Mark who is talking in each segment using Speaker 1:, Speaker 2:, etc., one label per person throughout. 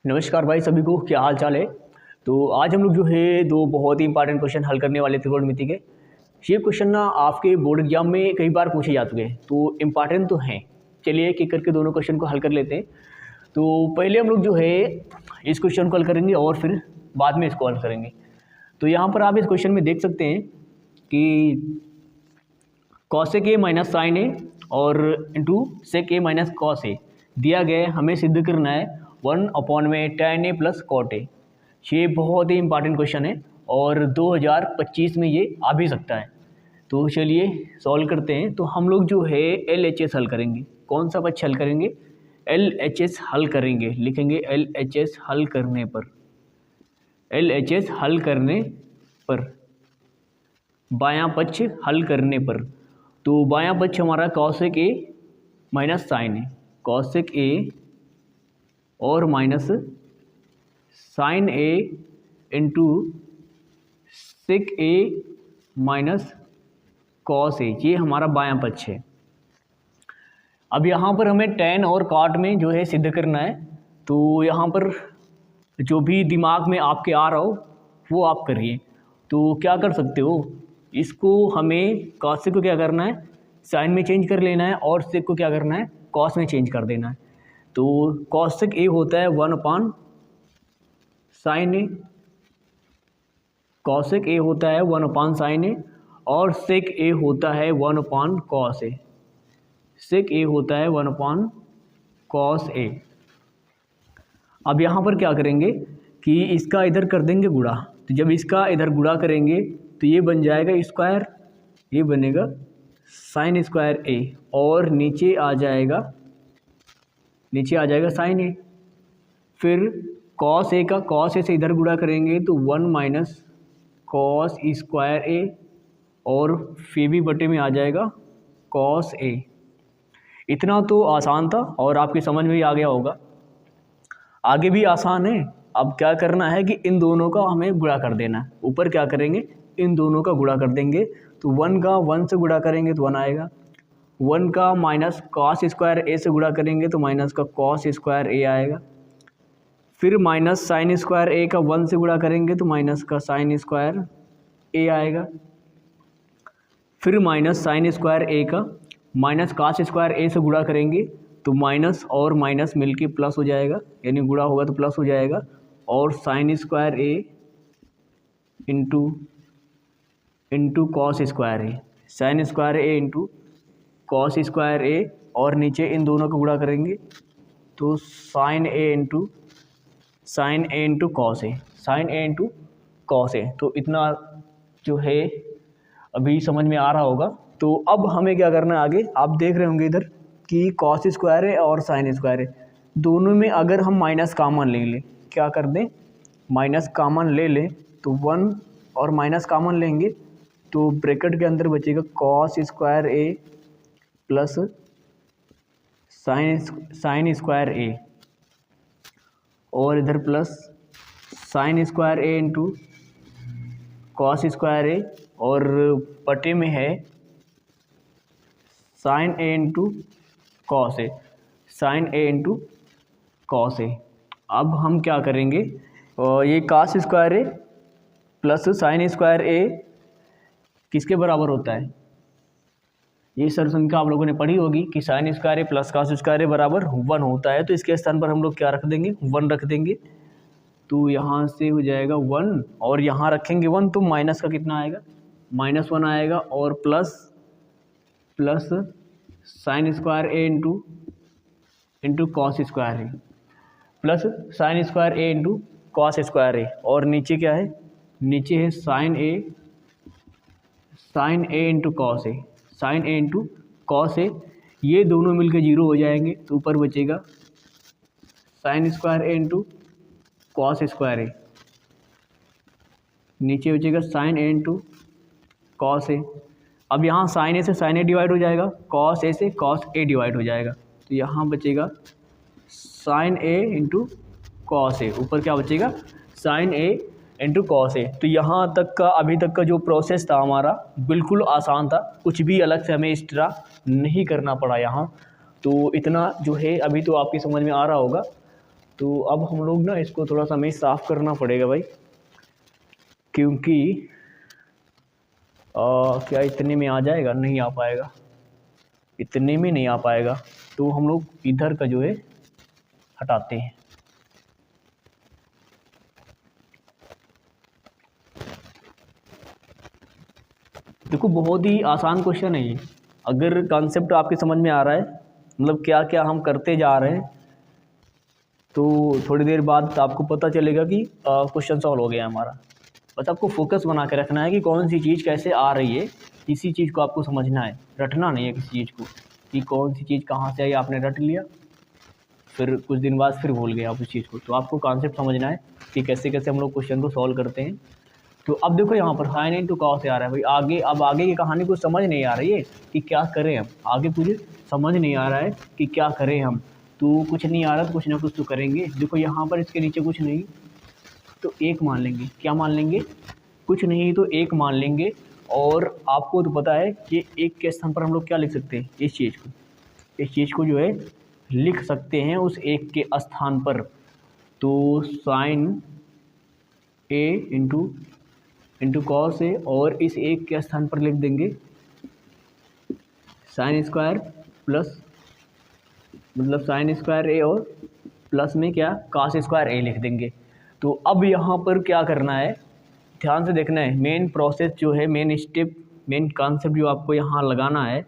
Speaker 1: नमस्कार भाई सभी को, क्या हाल चाल है। तो आज हम लोग जो है दो बहुत ही इंपॉर्टेंट क्वेश्चन हल करने वाले त्रिकोणमिति के। ये क्वेश्चन ना आपके बोर्ड एग्जाम में कई बार पूछे जा चुके हैं, तो इम्पॉर्टेंट तो हैं। चलिए एक एक करके दोनों क्वेश्चन को हल कर लेते हैं। तो पहले हम लोग जो है इस क्वेश्चन को हल करेंगे और फिर बाद में इसको हल करेंगे। तो यहाँ पर आप इस क्वेश्चन में देख सकते हैं कि कॉसेक ए माइनस साइन ए और into sec A minus cos ए दिया गया है। हमें सिद्ध करना है 1 में tan A plus cot A. ये बहुत ही इंपॉर्टेंट क्वेश्चन है और 2025 में ये आ भी सकता है। तो चलिए सॉल्व करते हैं। तो हम लोग जो है LHS हल करेंगे। कौन सा पक्ष हल करेंगे? LHS हल करेंगे। लिखेंगे LHS हल करने पर, LHS हल करने पर, बायां पक्ष हल करने पर। तो बायां पक्ष हमारा cosec A minus sine A, cosec A और minus sine A into sec A minus cos A, ये हमारा बायां पक्ष है। अब यहाँ पर हमें tan और cot में जो है सिद्ध करना है। तो यहाँ पर जो भी दिमाग में आपके आ रहा हो वो आप करिए। तो क्या कर सकते हो, इसको हमें cos को क्या करना है, साइन में चेंज कर लेना है और सेक को क्या करना है, कॉस में चेंज कर देना है। तो कॉसेक ए होता है 1 साइन ए, कॉसेक ए होता है 1 साइन ए और सेक ए होता है 1 कॉस ए। सेक ए होता है 1 कॉस ए। अब यहाँ पर क्या करेंगे कि इसका इधर कर देंगे गुणा। तो जब इसका इधर गुणा करेंगे तो ये बन जाएगा स्क्वायर, ये बनेगा साइन स्क्वायर ए और नीचे आ जाएगा साइन ए। फिर कॉस ए का कॉस ए से इधर गुणा करेंगे तो 1 माइनस कॉस स्क्वायर ए और फिर भी बटे में आ जाएगा कॉस ए। इतना तो आसान था और आपकी समझ में ही आ गया होगा। आगे भी आसान है। अब क्या करना है कि इन दोनों का हमें गुणा कर देना है। ऊपर क्या करेंगे, इन दोनों का गुणा कर देंगे। तो 1 का 1 से गुणा करेंगे तो 1 आएगा। 1 का माइनस कॉस स्क्वायर ए से गुणा करेंगे तो माइनस का कॉस स्क्वायर ए आएगा। फिर माइनस साइन स्क्वायर ए का 1 से गुणा करेंगे तो माइनस का साइन स्क्वायर ए आएगा। फिर माइनस साइन स्क्वायर ए का माइनस कॉस स्क्वायर ए से गुणा करेंगे तो माइनस और माइनस मिलके प्लस हो जाएगा, यानी गुणा होगा तो प्लस हो जाएगा। और साइन स्क्वायर ए इंटू कॉस स्क्वायर ए, साइन स्क्वायर ए इंटू कॉस स्क्वायर ए और नीचे इन दोनों को गुणा करेंगे तो sign A into cos A, sign A into cos A. तो इतना जो है अभी समझ में आ रहा होगा। तो अब हमें क्या करना है आगे, आप देख रहे होंगे इधर कि कॉस स्क्वायर है और साइन स्क्वायर है, दोनों में अगर हम माइनस कॉमन ले लें, क्या कर दें, माइनस कॉमन ले लें तो 1 और माइनस कॉमन लेंगे तो ब्रैकेट के अंदर बचेगा कॉस स्क्वायर ए प्लस साइन स्क्वायर ए और इधर प्लस साइन स्क्वायर ए इंटू कॉस स्क्वायर ए और बटे में है sign A into cos A, sign A into cos A. अब हम क्या करेंगे, ये कॉस स्क्वायर ए प्लस साइन स्क्वायर ए किसके बराबर होता है, ये सर संख्या आप लोगों ने पढ़ी होगी कि साइन स्क्वायर ए प्लस कॉस स्क्वायर ए बराबर 1 होता है। तो इसके स्थान पर हम लोग क्या रख देंगे, 1 रख देंगे। तो यहाँ से हो जाएगा 1 और यहाँ रखेंगे 1 तो माइनस का कितना आएगा, -1 आएगा और प्लस साइन स्क्वायर ए इंटू कॉस स्क्वायर ए प्लस साइन स्क्वायर ए इंटू कॉस स्क्वायर ए और नीचे क्या है, नीचे है sign A into cos A, sign A into cos A. ये दोनों मिलकर 0 हो जाएंगे तो ऊपर बचेगा साइन स्क्वायर ए इंटू कॉस स्क्वायर ए, नीचे बचेगा sign A into cos A. अब यहाँ साइन ए से साइन ए डिवाइड हो जाएगा, कॉस ए से कॉस ए डिवाइड हो जाएगा। तो यहाँ बचेगा sign A into cos A, ऊपर क्या बचेगा, sign A into cos A. तो यहाँ तक का अभी तक का जो प्रोसेस था हमारा बिल्कुल आसान था, कुछ भी अलग से हमें एक्स्ट्रा नहीं करना पड़ा यहाँ। तो इतना जो है अभी तो आपकी समझ में आ रहा होगा। तो अब हम लोग ना इसको थोड़ा सा हमें साफ़ करना पड़ेगा भाई, क्योंकि क्या इतने में आ जाएगा? नहीं आ पाएगा, इतने में नहीं आ पाएगा। तो हम लोग इधर का जो है हटाते हैं। देखो बहुत ही आसान क्वेश्चन है ये, अगर कॉन्सेप्ट आपके समझ में आ रहा है, मतलब क्या क्या हम करते जा रहे हैं, तो थोड़ी देर बाद आपको पता चलेगा कि क्वेश्चन सॉल्व हो गया हमारा। बस आपको फोकस बना के रखना है कि कौन सी चीज़ कैसे आ रही है, इसी चीज़ को आपको समझना है, रटना नहीं है किसी चीज़ को कि कौन सी चीज़ कहाँ से आई, आपने रट लिया फिर कुछ दिन बाद फिर भूल गए आप उस चीज़ को। तो आपको कॉन्सेप्ट समझना है कि कैसे कैसे हम लोग क्वेश्चन को सॉल्व करते हैं। तो अब देखो यहाँ पर साइन इंटू कॉस से आ रहा है भाई, आगे अब आगे की कहानी कुछ समझ नहीं आ रही है कि क्या करें हम, आगे कुछ समझ नहीं आ रहा है कि क्या करें हम। तो कुछ नहीं आ रहा तो कुछ ना कुछ तो करेंगे। देखो यहाँ पर इसके नीचे कुछ नहीं तो एक मान लेंगे, क्या मान लेंगे? कुछ नहीं तो एक मान लेंगे। और आपको तो पता है कि एक के स्थान पर हम लोग क्या लिख सकते हैं, इस चीज़ को जो है लिख सकते हैं उस एक के स्थान पर। तो sign A into cos A, और इस एक के स्थान पर लिख देंगे साइन स्क्वायर प्लस, मतलब साइन स्क्वायर ए और प्लस में क्या कॉस स्क्वायर ए लिख देंगे। तो अब यहाँ पर क्या करना है, ध्यान से देखना है, मेन प्रोसेस जो है, मेन स्टेप, मेन कॉन्सेप्ट जो आपको यहाँ लगाना है,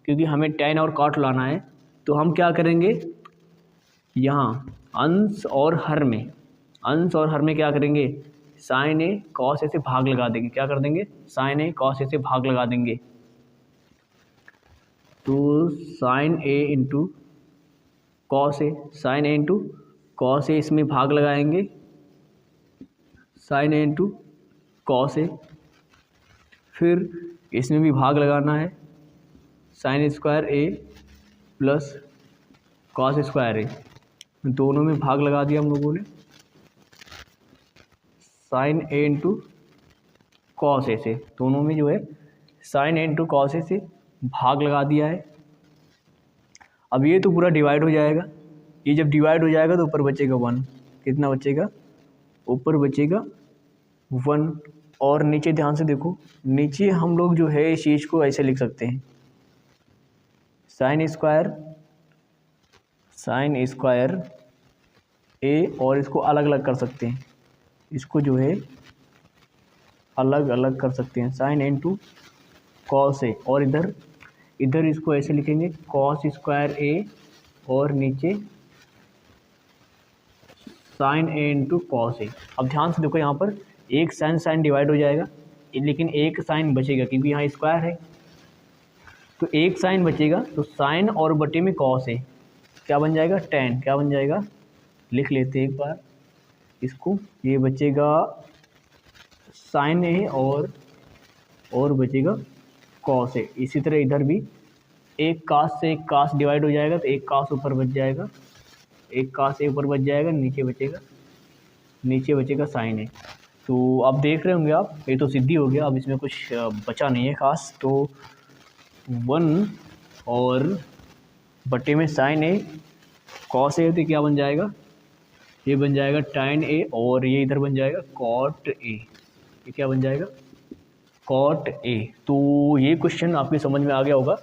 Speaker 1: क्योंकि हमें tan और cot लाना है। तो हम क्या करेंगे, यहाँ अंश और हर में क्या करेंगे, साइन ए कॉस ए से भाग लगा देंगे। क्या कर देंगे, साइन ए कॉस ए से भाग लगा देंगे। तो sign A into cos A, sign A into cos A, इसमें भाग लगाएंगे, sign A into cos A, फिर इसमें भी भाग लगाना है, साइन स्क्वायर ए प्लस कॉस स्क्वायर ए, दोनों में भाग लगा दिया हम लोगों ने, sign A into cos A से, दोनों में जो है sign A into cos A से भाग लगा दिया है। अब ये तो पूरा डिवाइड हो जाएगा, ये जब डिवाइड हो जाएगा तो ऊपर बचेगा 1, कितना बचेगा, ऊपर बचेगा 1। और नीचे ध्यान से देखो, नीचे हम लोग जो है इस चीज़ को ऐसे लिख सकते हैं, साइन स्क्वायर ए, और इसको अलग अलग कर सकते हैं, इसको जो है अलग अलग कर सकते हैं, sign A into cos A, और इधर इसको ऐसे लिखेंगे कॉस स्क्वायर ए, और नीचे sign A into cos A. अब ध्यान से देखो, यहाँ पर एक साइन डिवाइड हो जाएगा, लेकिन एक साइन बचेगा क्योंकि यहाँ स्क्वायर है, तो एक साइन बचेगा। तो साइन और बटे में कॉस ए क्या बन जाएगा, tan, क्या बन जाएगा, लिख लेते हैं एक बार इसको, ये बचेगा साइन ए और बचेगा कॉस ए। इसी तरह इधर भी एक कास से एक कास डिवाइड हो जाएगा, तो एक कास ऊपर बच जाएगा, एक कास ए ऊपर बच जाएगा, नीचे बचेगा साइन ए। तो अब देख रहे होंगे आप, ये तो सिद्धि हो गया, अब इसमें कुछ बचा नहीं है खास। तो 1 और बटे में साइन ए कॉस ए, तो क्या बन जाएगा, ये बन जाएगा tan ए, और ये इधर बन जाएगा cot ए, ये क्या बन जाएगा, cot ए। तो ये क्वेश्चन आपके समझ में आ गया होगा।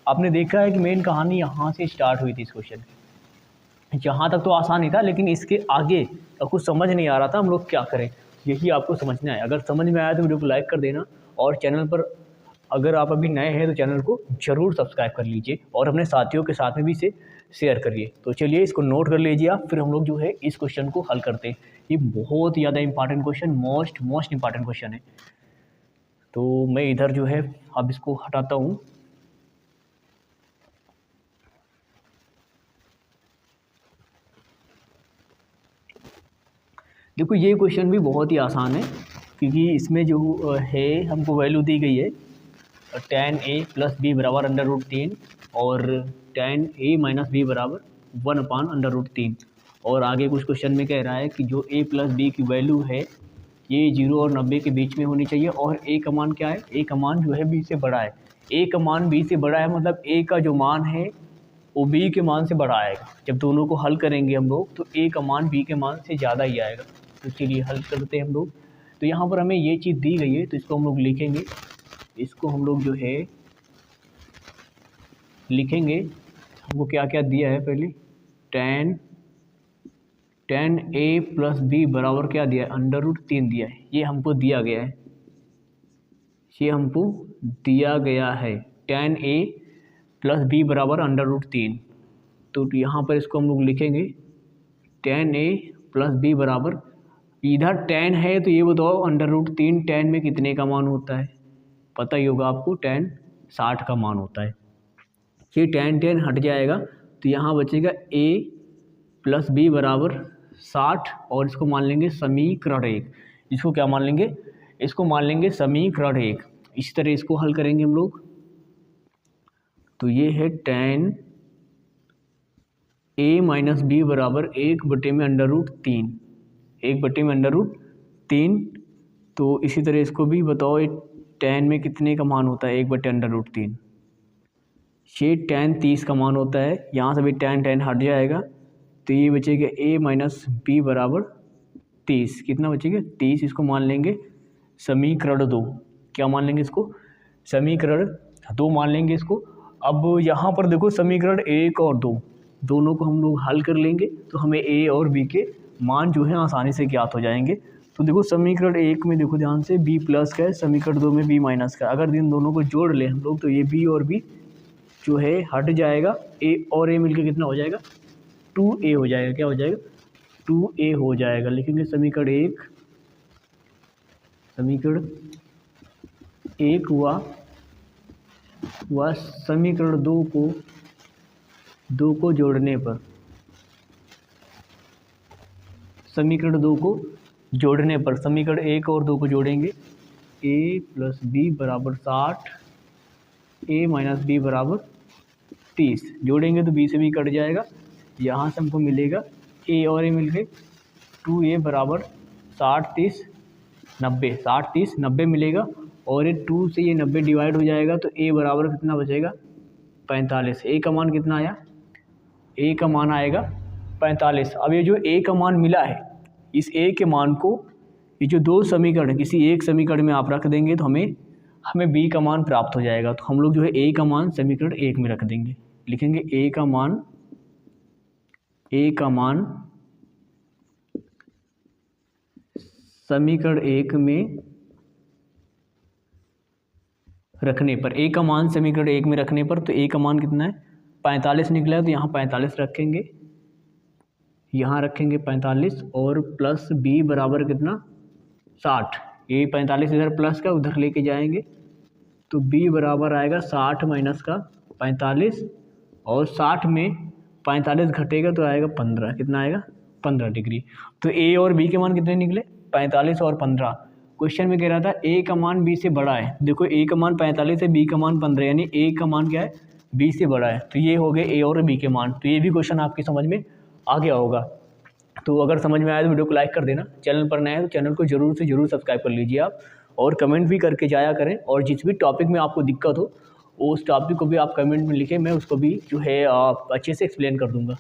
Speaker 1: आपने देखा है कि मेन कहानी यहाँ से स्टार्ट हुई थी इस क्वेश्चन की, यहाँ तक तो आसान ही था, लेकिन इसके आगे कुछ समझ नहीं आ रहा था हम लोग क्या करें, यही आपको समझना है। अगर समझ में आया तो वीडियो को लाइक कर देना, और चैनल पर अगर आप अभी नए हैं तो चैनल को ज़रूर सब्सक्राइब कर लीजिए, और अपने साथियों के साथ में भी इसे शेयर करिए। तो चलिए इसको नोट कर लीजिए आप, फिर हम लोग जो है इस क्वेश्चन को हल करते हैं। ये बहुत ज़्यादा important question, most important question है। तो मैं इधर जो है अब इसको हटाता हूँ। देखो ये क्वेश्चन भी बहुत ही आसान है, क्योंकि इसमें जो है हमको वैल्यू दी गई है tan a प्लस बी बराबर √3, और tan a माइनस बी बराबर 1/√3। और आगे कुछ क्वेश्चन में कह रहा है कि जो a प्लस बी की वैल्यू है ये 0 और 90 के बीच में होनी चाहिए, और a का मान क्या है, a का मान जो है b से बड़ा है। a का मान b से बड़ा है, मतलब a का जो मान है वो बी के मान से बड़ा आएगा। जब दोनों को हल करेंगे हम लोग तो ए का मान बी के मान से ज़्यादा ही आएगा। तो चलिए हल करते हैं हम लोग। तो यहाँ पर हमें ये चीज़ दी गई है तो इसको हम लोग लिखेंगे। इसको हम लोग जो है लिखेंगे, हमको क्या क्या दिया है पहले, tan a प्लस बी बराबर क्या दिया है, √3 दिया है। ये हमको दिया गया है, ये हमको दिया गया है tan a प्लस बी बराबर √3। तो यहाँ पर इसको हम लोग लिखेंगे tan a प्लस बी बराबर, इधर tan है तो ये बताओ √3 tan में कितने का मान होता है, पता ही होगा आपको, tan 60 का मान होता है। ये tan हट जाएगा तो यहाँ बचेगा a प्लस बी बराबर 60 और इसको मान लेंगे समीकरण 1। इसको क्या मान लेंगे, इसको मान लेंगे समीकरण 1। इस तरह इसको हल करेंगे हम लोग। तो ये है tan a माइनस बी बराबर 1/√3, 1/√3। तो इसी तरह इसको भी बताओ tan में कितने का मान होता है, 1/√3। ये tan 30 का मान होता है। यहाँ से भी tan हट जाएगा तो ये बचेगा a माइनस बी बराबर 30। कितना बचेगा, 30। इसको मान लेंगे समीकरण 2। क्या मान लेंगे इसको, समीकरण 2 मान लेंगे इसको। अब यहाँ पर देखो समीकरण 1 और 2 दोनों को हम लोग हल कर लेंगे तो हमें a और b के मान जो है आसानी से ज्ञात हो जाएंगे। तो देखो समीकरण 1 में देखो ध्यान से b प्लस का है, समीकरण 2 में b माइनस का। अगर इन दोनों को जोड़ लें हम लोग तो ये b और b जो है हट जाएगा, a और a मिलकर कितना हो जाएगा, 2a हो जाएगा। क्या हो जाएगा, 2a हो जाएगा। लिखेंगे समीकरण 1 हुआ समीकरण 2 को जोड़ने पर, समीकरण 2 को जोड़ने पर समीकरण 1 और 2 को जोड़ेंगे, a प्लस बी बराबर 60, a माइनस बी बराबर 30। जोड़ेंगे तो b से b कट जाएगा। यहाँ से हमको मिलेगा a और a मिल गए, 2a बराबर 60 30 90, 60 30 90 मिलेगा। और ये 2 से ये 90 डिवाइड हो जाएगा तो a बराबर कितना बचेगा, 45। a का मान कितना आया, a का मान आएगा 45। अब ये जो a का मान मिला है, इस a के मान को ये जो दो समीकरण किसी एक समीकरण में आप रख देंगे तो हमें b का मान प्राप्त हो जाएगा। तो हम लोग जो है a का मान समीकरण 1 में रख देंगे। लिखेंगे a का मान समीकरण 1 में रखने पर, a का मान समीकरण 1 में रखने पर, तो a का मान कितना है, 45 निकला है। तो यहाँ 45 रखेंगे, यहाँ रखेंगे 45 और प्लस b बराबर कितना, 60। ये 45 इधर प्लस का उधर लेके जाएंगे तो b बराबर आएगा 60 माइनस का 45, और 60 में 45 घटेगा तो आएगा 15। कितना आएगा, 15 डिग्री। तो a और b के मान कितने निकले, 45 और 15। क्वेश्चन में कह रहा था a का मान b से बड़ा है। देखो a का मान 45 है, b का मान 15, यानी a का मान क्या है, b से बड़ा है। तो ये हो गए a और b के मान। तो ये भी क्वेश्चन आपकी समझ में आ गया होगा। तो अगर समझ में आया तो वीडियो को लाइक कर देना, चैनल पर नया है तो चैनल को जरूर से जरूर सब्सक्राइब कर लीजिए आप, और कमेंट भी करके जाया करें। और जिस भी टॉपिक में आपको दिक्कत हो उस टॉपिक को भी आप कमेंट में लिखें, मैं उसको भी जो है अच्छे से एक्सप्लेन कर दूँगा।